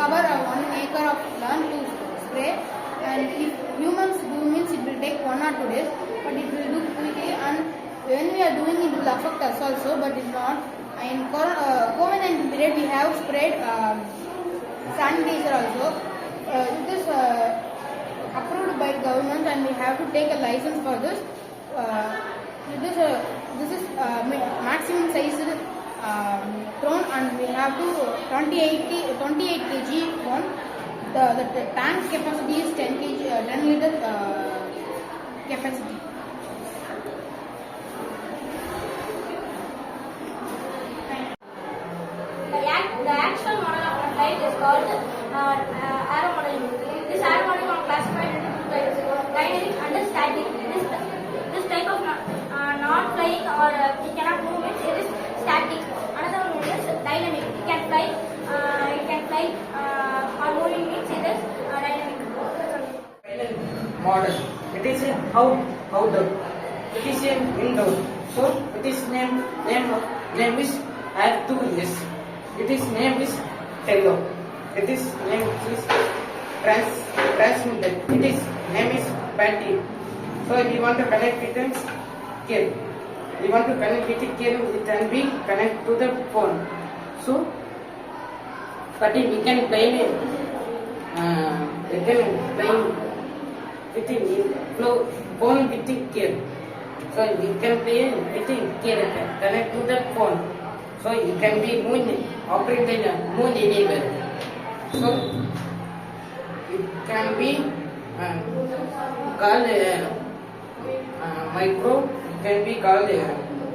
cover 1 acre of land to spray, and if humans do means it will take 1 or 2 days, but it will do quickly, and when we are doing it will affect us also, but it's not. In COVID-19 period we have sprayed sanitizer also. It is approved by government and we have to take a license for this. This is maximum size drone, and we have to 28 kg one. The tank capacity is 10 kg, 10 liter capacity. The actual model of a flight is called aero modeling. This aero modeling is classified into two types: dynamic and static. This type of non-flying or it cannot move, it is static. Another one is dynamic. It can fly. Or moving means it is dynamic. Model. It is a outdoor. It is a indoor. So it is name is have two years. It is name is Tello. It is name is transmitter. It is name is battery. So we want to connect it with cable. We want to connect with cable. It can be connect to the phone. So, but we can play with phone with the cable. So we can play with the cable connect to the phone. So it can be operated moon enable. So it can be called micro. It can be called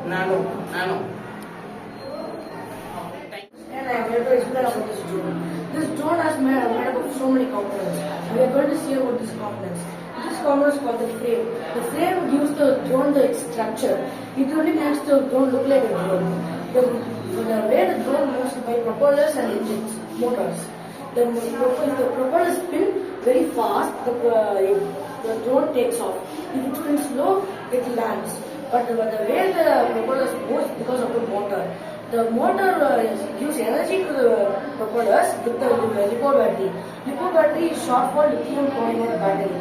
nano. And I am going to explain about this drone. This drone is made up of so many components. We are going to see about these components. This component is called the frame. The frame gives the drone the structure. It only makes the drone look like a drone. The way the drone moves by propellers and engines, motors. If the propellers spin very fast, the drone takes off. If it spins slow, it lands. But the way the propellers move because of the motor. The motor gives energy to the propellers with the LiPo battery. LiPo battery is short for lithium polymer battery.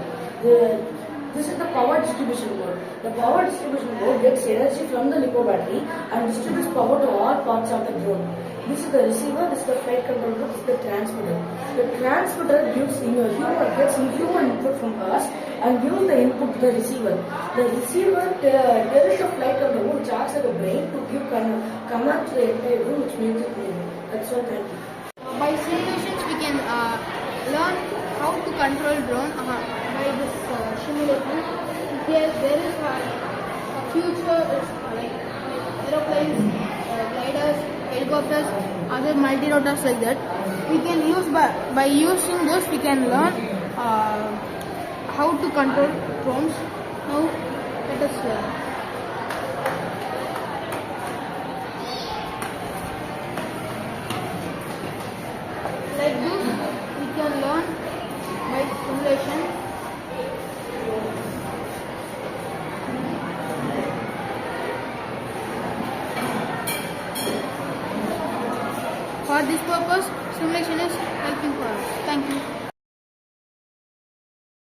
This is the power distribution mode. The power distribution mode gets energy from the LiPo battery and distributes power to all parts of the drone. This is the receiver, this is the flight control group, this is the transmitter. The transmitter gets human input from us and gives the input to the receiver. The receiver tells the flight control which acts like a brain to give command to the entire room, which makes it move. That's all. Thank you. By simulations we can learn how to control drone by this simulation. There is a future like aeroplanes, gliders, helicopters, other multi-rotors like that. We can use by using this we can learn how to control drones. Now let us learn. Like this we can learn by simulation. For this purpose, simulation is helping for us. Thank you.